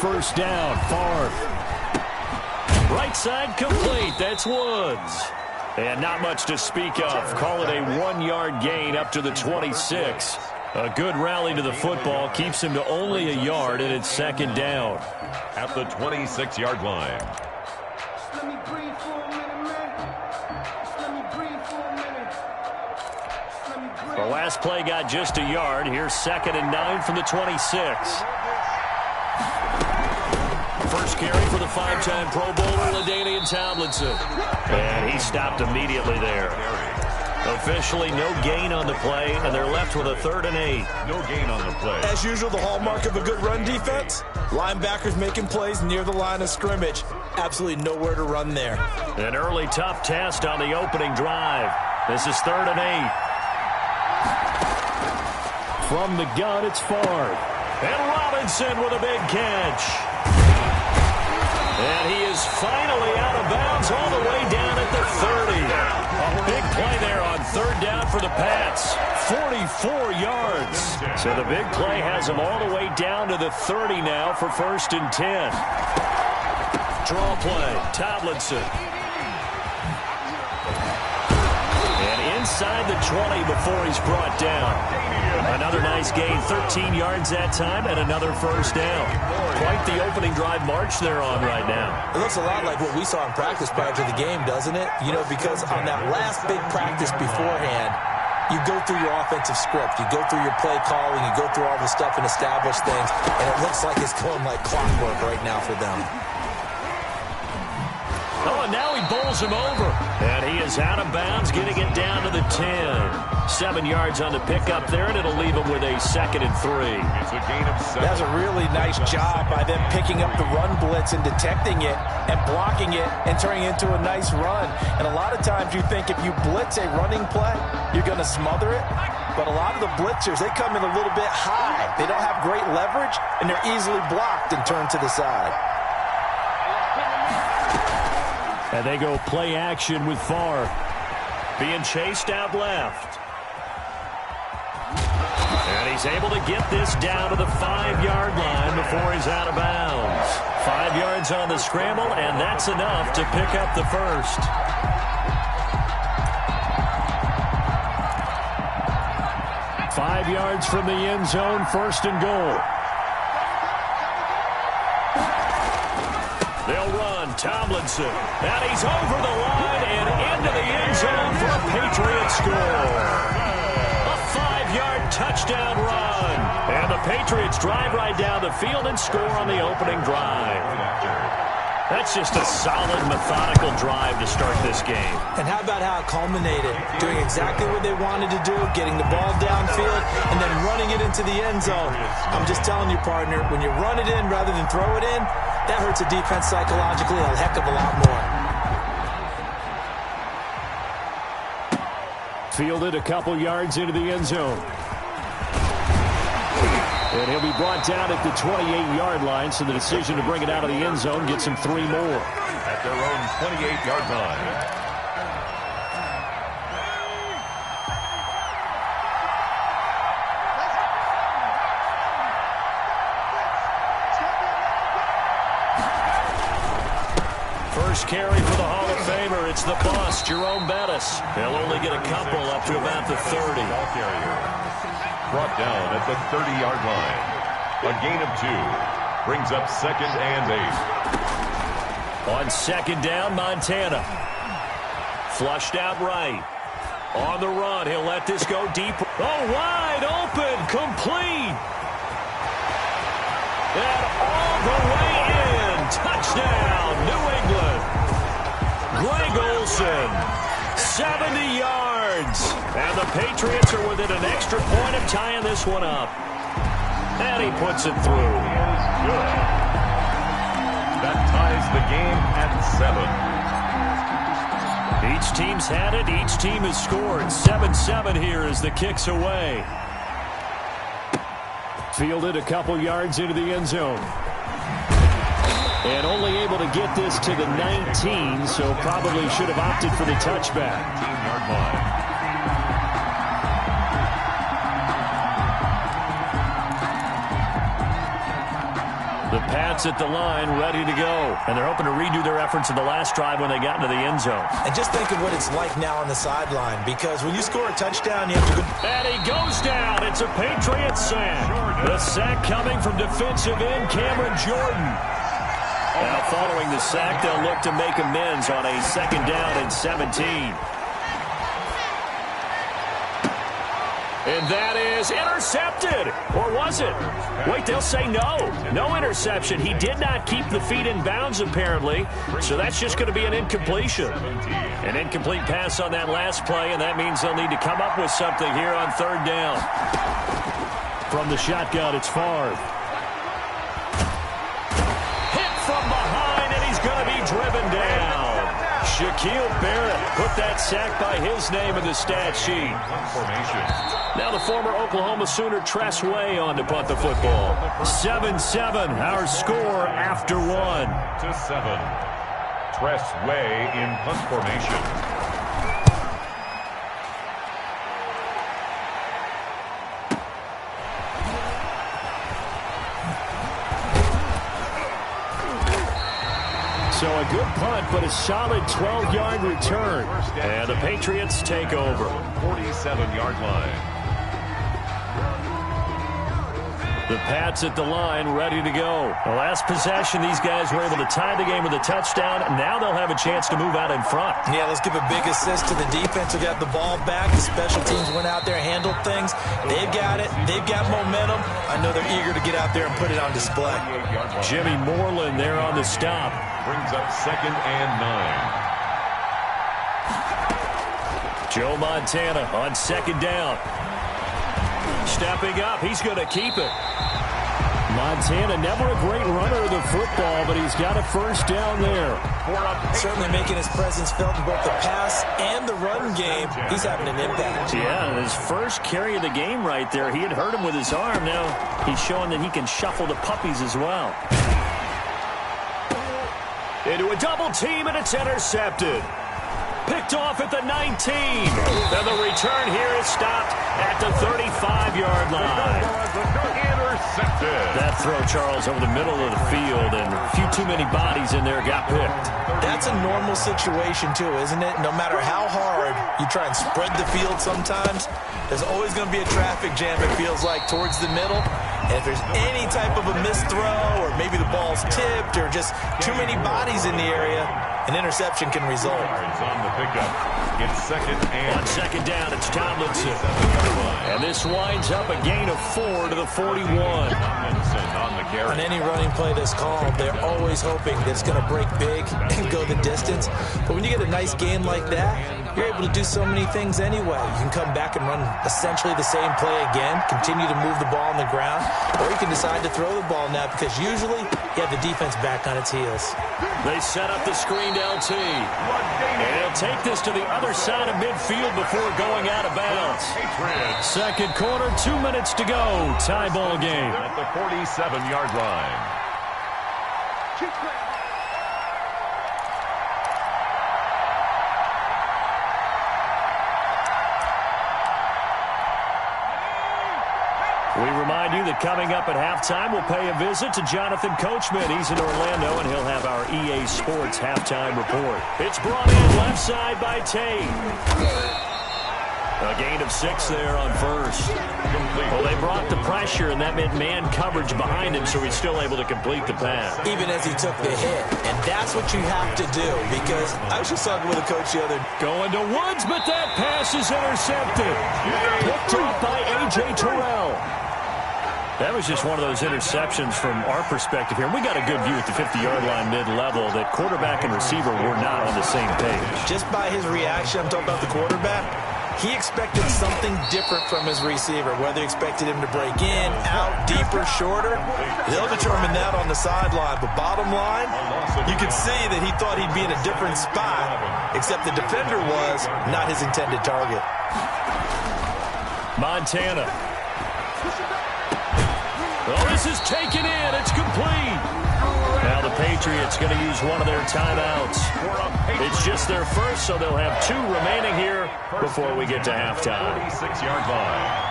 first down. Favre. Right side complete. That's Woods. And not much to speak of. Call it a 1-yard gain up to the 26. A good rally to the football keeps him to only a yard, and it's second down. At the 26-yard line. The last play got just a yard. Here's 2nd and 9 from the 26. First carry for the 5-time Pro Bowler, LaDainian Tomlinson. And he stopped immediately there. Officially, no gain on the play, and they're left with a 3rd and 8. No gain on the play. As usual, the hallmark of a good run defense, linebackers making plays near the line of scrimmage. Absolutely nowhere to run there. An early tough test on the opening drive. This is 3rd and 8. From the gun, it's Favre. And Robinson with a big catch. And he is finally out of bounds all the way down at the 30. A big play there on 3rd down for the Pats. 44 yards. So the big play has him all the way down to the 30 now for 1st and 10. Draw play, Tomlinson. And inside the 20 before he's brought down. Another nice gain, 13 yards that time, and another first down. Quite the opening drive march they're on right now. It looks a lot like what we saw in practice prior to the game, doesn't it? You know, because on that last big practice beforehand, you go through your offensive script, you go through your play calling, you go through all the stuff and establish things, and it looks like it's going like clockwork right now for them. Oh, and now he bowls him over. And he is out of bounds, getting it down to the 10. 7 yards on the pickup there, and it'll leave him with a 2nd and 3. It's a gain of 7. That's a really nice job by them picking up the run blitz and detecting it and blocking it and turning it into a nice run. And a lot of times you think if you blitz a running play, you're going to smother it. But a lot of the blitzers, they come in a little bit high. They don't have great leverage, and they're easily blocked and turned to the side. And they go play action with Favre. Being chased out left. And he's able to get this down to the 5-yard line before he's out of bounds. 5 yards on the scramble, and that's enough to pick up the first. Five yards from the end zone, 1st and goal. They'll run, Tomlinson, and he's over the line and into the end zone for a Patriot score. A 5-yard touchdown run. And the Patriots drive right down the field and score on the opening drive. That's just a solid, methodical drive to start this game. And how about how it culminated? Doing exactly what they wanted to do, getting the ball downfield, and then running it into the end zone. I'm just telling you, partner, when you run it in rather than throw it in, that hurts a defense psychologically a heck of a lot more. Fielded a couple yards into the end zone. And he'll be brought down at the 28-yard line, so the decision to bring it out of the end zone gets him 3 more. At their own 28-yard line. First carry for the Hall of Famer. It's the boss, Jerome Bettis. They'll only get a couple up to about the 30. Ball carrier. Brought down at the 30-yard line. A gain of 2. Brings up 2nd and 8. On 2nd down, Montana. Flushed out right. On the run, he'll let this go deep. Oh, wide open, complete. And all the way in. Touchdown, New England. Greg Olsen, 70 yards. And the Patriots are within an extra point of tying this one up. And he puts it through. Good. That ties the game at 7. Each team's had it. Each team has scored. 7-7 here as the kick's away. Fielded a couple yards into the end zone. And only able to get this to the 19, so probably should have opted for the touchback. 19-yard line. The Pats at the line, ready to go. And they're hoping to redo their efforts in the last drive when they got into the end zone. And just think of what it's like now on the sideline, because when you score a touchdown, you have to go. And he goes down. It's a Patriots sack. The sack coming from defensive end Cameron Jordan. Now following the sack, they'll look to make amends on a 2nd down and 17. And that is intercepted. Or was it? Wait, they'll say no. No interception. He did not keep the feet in bounds, apparently. So that's just going to be an incompletion. An incomplete pass on that last play, and that means they'll need to come up with something here on 3rd down. From the shotgun, it's Favre. Hit from behind, and he's going to be driven down. Shaquille Barrett put that sack by his name in the stat sheet. Now the former Oklahoma Sooner Tress Way on to punt the football. 7-7, our score after 1. To 7. Tress Way in punt formation. So a good punt, but a solid 12-yard return. And the Patriots take over. 47-yard line. The Pats at the line, ready to go. The last possession, these guys were able to tie the game with a touchdown. Now they'll have a chance to move out in front. Yeah, let's give a big assist to the defense who got the ball back. The special teams went out there, handled things. They've got it. They've got momentum. I know they're eager to get out there and put it on display. Jimmy Moreland there on the stop. Brings up 2nd and 9. Joe Montana on 2nd down. Stepping up, he's going to keep it. Montana, never a great runner of the football, but he's got a 1st down there. Certainly making his presence felt in both the pass and the run game. He's having an impact. Yeah, his first carry of the game right there. He had hurt him with his arm. Now he's showing that he can shuffle the puppies as well. Into a double team, and it's intercepted. Picked off at the 19. And the return here is stopped at the 35-yard line. Intercepted. That throw, Charles, over the middle of the field, and a few too many bodies in there got picked. That's a normal situation, too, isn't it? No matter how hard you try and spread the field sometimes, there's always going to be a traffic jam, it feels like, towards the middle. And if there's any type of a missed throw, or maybe the ball's tipped, or just too many bodies in the area, an interception can result. On the pickup. It's 2nd and on 2nd down, it's Tomlinson. And this winds up a gain of 4 to the 41. Tomlinson on the carry. On any running play that's called, they're always hoping that it's going to break big and go the distance. But when you get a nice gain like that, you're able to do so many things anyway. You can come back and run essentially the same play again, continue to move the ball on the ground, or you can decide to throw the ball now because usually you have the defense back on its heels. They set up the screened LT. And he'll take this to the other side of midfield before going out of bounds. 2nd quarter, 2 minutes to go. Tie ball game. At the 47-yard line. We remind you that coming up at halftime, we'll pay a visit to Jonathan Coachman. He's in Orlando, and he'll have our EA Sports halftime report. It's brought in left side by Tate. A gain of 6 there on 1st. Well, they brought the pressure, and that meant man coverage behind him, so he's still able to complete the pass. Even as he took the hit. And that's what you have to do, because I was just talking with a coach the other day. Going to Woods, but that pass is intercepted. Picked off by A.J. Terrell. That was just one of those interceptions from our perspective here. We got a good view at the 50-yard line mid-level that quarterback and receiver were not on the same page. Just by his reaction, I'm talking about the quarterback, he expected something different from his receiver, whether he expected him to break in, out, deeper, shorter. They'll determine that on the sideline. But bottom line, you can see that he thought he'd be in a different spot, except the defender was not his intended target. Montana. Oh, this is taken in. It's complete. Now the Patriots going to use one of their timeouts. It's just their first, so they'll have 2 remaining here before we get to halftime. 46-yard line.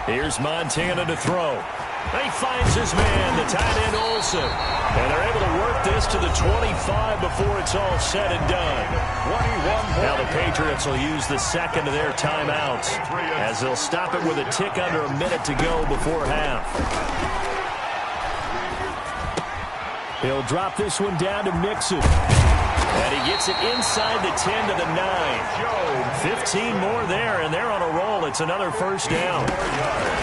Here's Montana to throw. He finds his man, the tight end Olsen. And they're able to work this to the 25 before it's all said and done. 21. Now the Patriots will use the second of their timeouts as they'll stop it with a tick under a minute to go before half. He'll drop this one down to Mixon. And he gets it inside the 10 to the 9. 15 more there, and they're on a roll. It's another first down.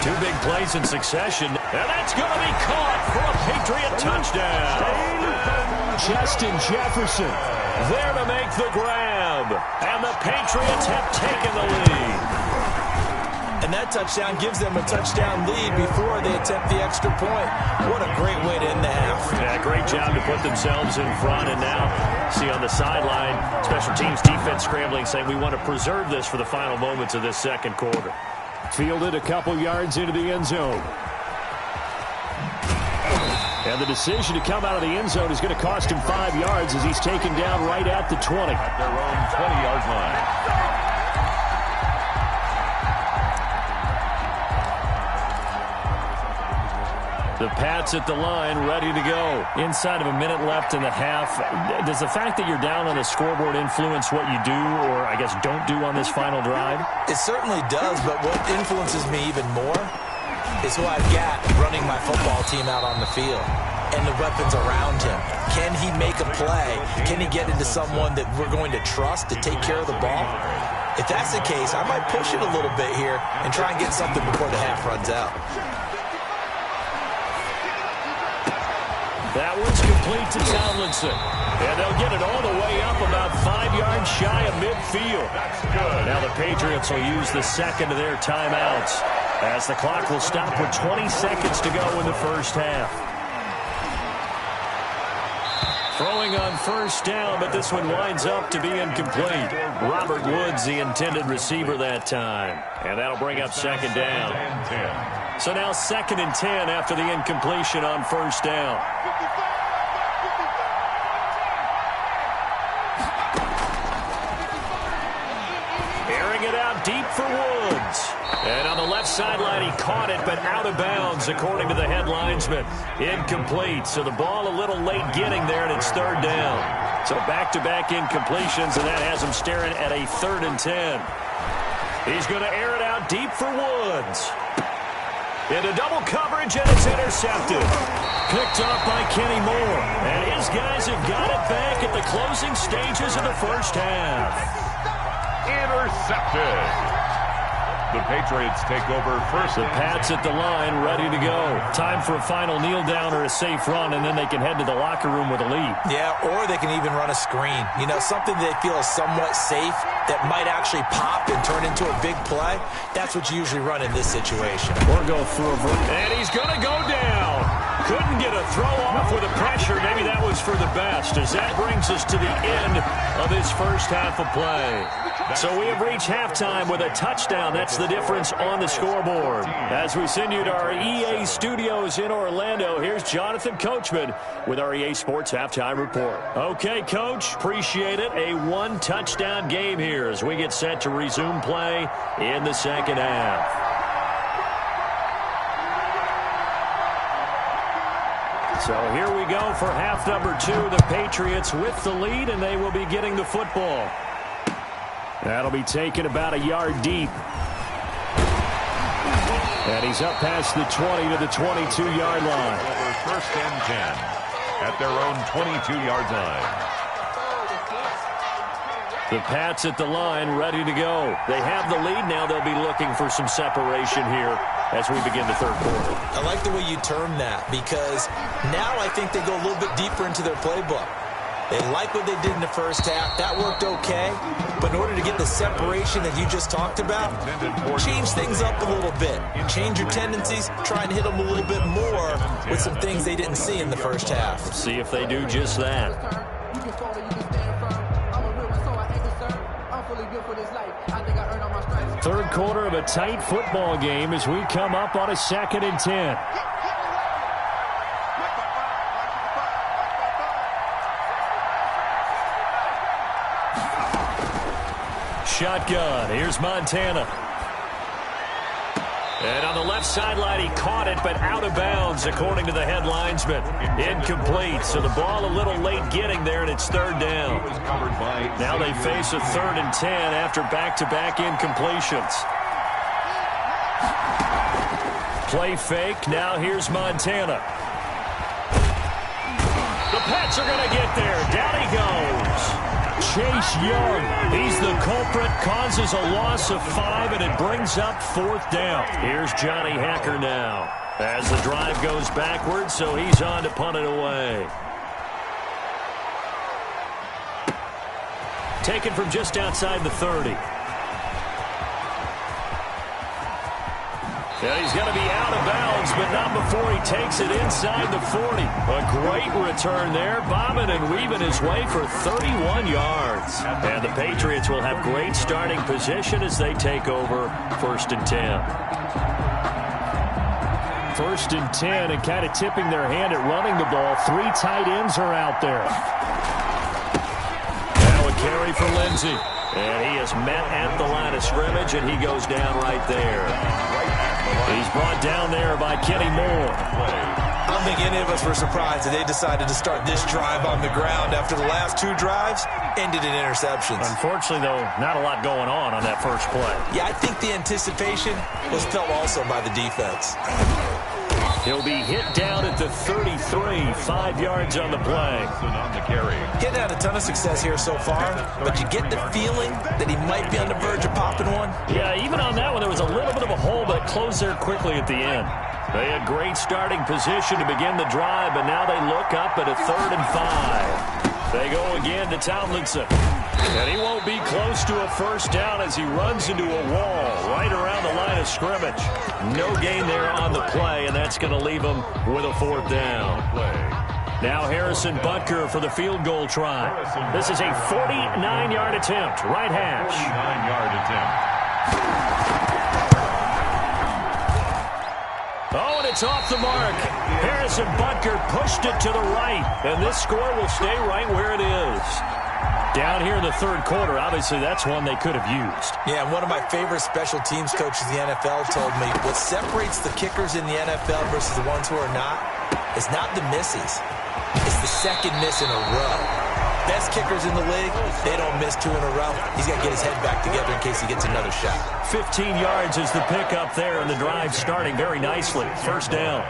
2 big plays in succession. And that's going to be caught for a Patriot touchdown. Justin Jefferson there to make the grab. And the Patriots have taken the lead. And that touchdown gives them a touchdown lead before they attempt the extra point. What a great way to end the half. Yeah, great job to put themselves in front. And now, see on the sideline, special teams defense scrambling, saying we want to preserve this for the final moments of this second quarter. Fielded a couple yards into the end zone. And the decision to come out of the end zone is going to cost him 5 yards as he's taken down right at the 20. At their own 20-yard line. The Pats at the line, ready to go. Inside of a minute left in the half. Does the fact that you're down on the scoreboard influence what you do, or I guess don't do on this final drive? It certainly does, but what influences me even more is who I've got running my football team out on the field and the weapons around him. Can he make a play? Can he get into someone that we're going to trust to take care of the ball? If that's the case, I might push it a little bit here and try and get something before the half runs out. That one's complete to Tomlinson. And they'll get it all the way up about 5 yards shy of midfield. That's good. Now the Patriots will use the second of their timeouts as the clock will stop with 20 seconds to go in the first half. Throwing on first down, but this one winds up to be incomplete. Robert Woods, the intended receiver that time. And that'll bring up second down. So now 2nd and 10 after the incompletion on first down. Airing it out deep for Woods. And on the left sideline, he caught it, but out of bounds, according to the head linesman. Incomplete, so the ball a little late getting there, and it's 3rd down. So back-to-back incompletions, and that has him staring at a 3rd and 10. He's going to air it out deep for Woods. Into double coverage, and it's intercepted. Picked off by Kenny Moore. And his guys have got it back at the closing stages of the first half. Intercepted. The Patriots take over first. The Pats at the line, ready to go. Time for a final kneel down or a safe run, and then they can head to the locker room with a lead. Yeah, or they can even run a screen. You know, something they feel is somewhat safe that might actually pop and turn into a big play. That's what you usually run in this situation. Or go through a and he's going to go down. Couldn't get a throw off with the pressure. Maybe that was for the best, as that brings us to the end of this first half of play. So we have reached halftime with a touchdown. That's the difference on the scoreboard. As we send you to our EA studios in Orlando, here's Jonathan Coachman with our EA Sports Halftime Report. Okay, Coach, appreciate it. A 1-touchdown game here as we get set to resume play in the second half. So here we go for half number 2. The Patriots with the lead, and they will be getting the football. That'll be taken about a yard deep. And he's up past the 20 to the 22-yard line. Over 1st and 10 at their own 22-yard line. The Pats at the line, ready to go. They have the lead now. They'll be looking for some separation here as we begin the third quarter. I like the way you term that, because now I think they go a little bit deeper into their playbook. They like what they did in the first half. That worked okay. But in order to get the separation that you just talked about, change things up a little bit. Change your tendencies. Try and hit them a little bit more with some things they didn't see in the first half. See if they do just that. Third quarter of a tight football game as we come up on a 2nd and 10. Shotgun. Here's Montana. And on the left sideline, he caught it, but out of bounds, according to the headlinesman. Incomplete, so the ball a little late getting there, and it's third down. Now they face a 3rd and 10 after back-to-back incompletions. Play fake. Now here's Montana. The Pats are going to get there. Down he goes. Chase Young, he's the culprit, causes a loss of 5, and it brings up 4th down. Here's Johnny Hacker now as the drive goes backwards, so he's on to punt it away. Taken from just outside the 30. And he's going to be out of bounds, but not before he takes it inside the 40. A great return there, bobbing and weaving his way for 31 yards. And the Patriots will have great starting position as they take over 1st and 10. 1st and 10, and kind of tipping their hand at running the ball. 3 tight ends are out there. Now a carry for Lindsey. And he is met at the line of scrimmage, and he goes down right there. He's brought down there by Kenny Moore. I don't think any of us were surprised that they decided to start this drive on the ground after the last 2 drives ended in interceptions. Unfortunately, though, not a lot going on that first play. Yeah, I think the anticipation was felt also by the defense. He'll be hit down at the 33, 5 yards on the play. Getting out a ton of success here so far, but you get the feeling that he might be on the verge of popping one. Yeah, even on that one, there was a little bit of a hole, but it closed there quickly at the end. They had great starting position to begin the drive, but now they look up at a 3rd and 5. They go again to Tomlinson. And he won't be close to a 1st down as he runs into a wall right around the line of scrimmage. No gain there on the play, and that's going to leave him with a 4th down. Now Harrison Butker for the field goal try. This is a 49-yard attempt, right hash. 49-yard attempt. Oh, and it's off the mark. Harrison Butker pushed it to the right, and this score will stay right where it is. Down here in the 3rd quarter, obviously that's one they could have used. Yeah, one of my favorite special teams coaches in the NFL told me what separates the kickers in the NFL versus the ones who are not is not the misses. It's the 2nd miss in a row. Best kickers in the league, they don't miss 2 in a row. He's got to get his head back together in case he gets another shot. 15 yards is the pickup there, and the drive starting very nicely. 1st down.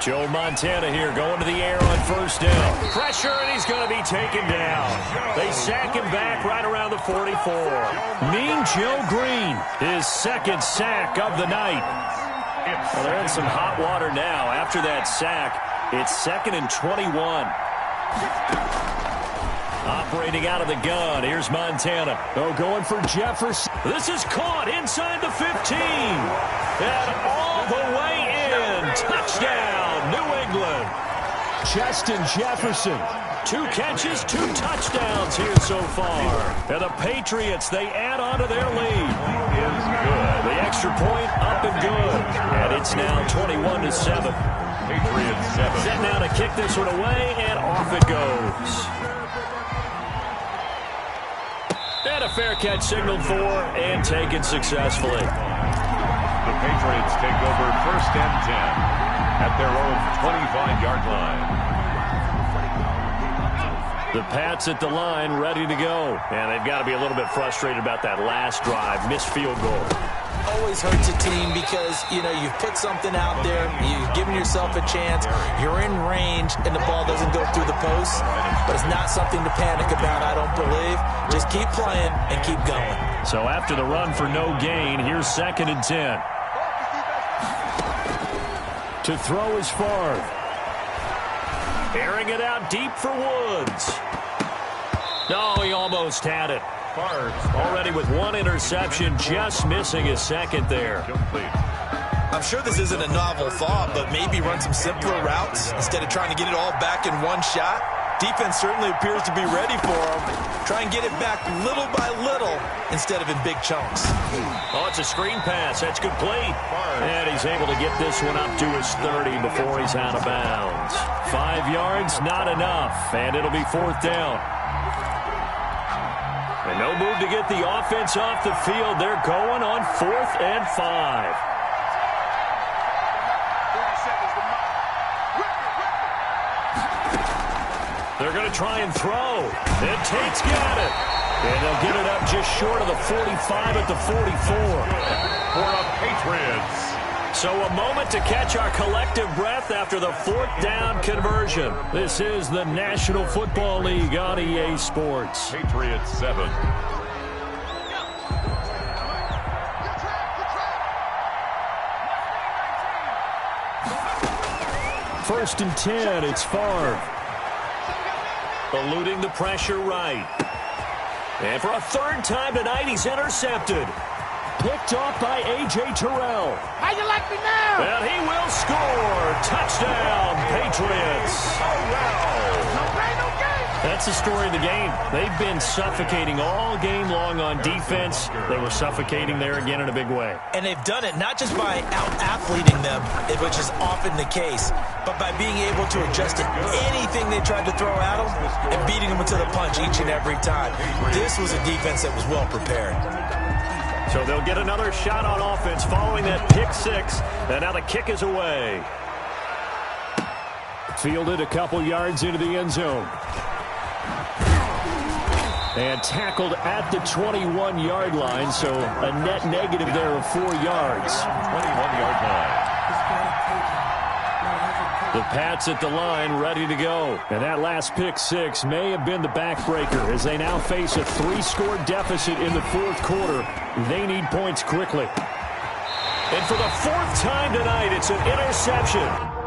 Joe Montana here going to the air on 1st down. Pressure, and he's going to be taken down. They sack him back right around the 44. Mean Joe Green, his 2nd sack of the night. Well, they're in some hot water now. After that sack, it's 2nd and 21. Operating out of the gun, here's Montana. Oh, going for Jefferson. This is caught inside the 15. And all the way in. Touchdown, New England. Justin Jefferson. 2 catches, 2 touchdowns here so far. And the Patriots, they add on to their lead. Is good. The extra point up and good. And it's now 21-7. Patriots 7. Set now to kick this one away, and off it goes. And a fair catch signaled for and taken successfully. The Patriots take over 1st and 10 at their own 25-yard line. The Pats at the line, ready to go. And they've got to be a little bit frustrated about that last drive, missed field goal. Always hurts a team because, you know, you've put something out there, you've given yourself a chance, you're in range, and the ball doesn't go through the post. But it's not something to panic about, I don't believe. Just keep playing and keep going. So after the run for no gain, here's 2nd and 10. To throw is Favre. Airing it out deep for Woods. No, he almost had it. Already with 1 interception, just missing his 2nd there. I'm sure this isn't a novel thought, but maybe run some simpler routes instead of trying to get it all back in one shot. Defense certainly appears to be ready for him. Try and get it back little by little instead of in big chunks. Oh, it's a screen pass. That's complete. And he's able to get this one up to his 30 before he's out of bounds. 5 yards, not enough. And it'll be 4th down. And no move to get the offense off the field. They're going on 4th and 5. They're going to try and throw. And Tate's got it. And they'll get it up just short of the 45 at the 44. For the Patriots. So a moment to catch our collective breath after the 4th down conversion. This is the National Football League on EA Sports. Patriots 7. First and 10, it's Favre. Eluding the pressure right. And for a 3rd time tonight, he's intercepted. Picked off by A.J. Terrell. How you like me now? And he will score. Touchdown, Patriots. No pain, no gain. That's the story of the game. They've been suffocating all game long on defense. They were suffocating there again in a big way. And they've done it not just by out-athleting them, which is often the case, but by being able to adjust to anything they tried to throw at them and beating them into the punch each and every time. This was a defense that was well prepared. So they'll get another shot on offense following that pick 6. And now the kick is away. Fielded a couple yards into the end zone. And tackled at the 21-yard line, so a net negative there of 4 yards. 21-yard line. The Pats at the line, ready to go. And that last pick 6 may have been the backbreaker as they now face a 3-score deficit in the 4th quarter. They need points quickly. And for the 4th time tonight, it's an interception.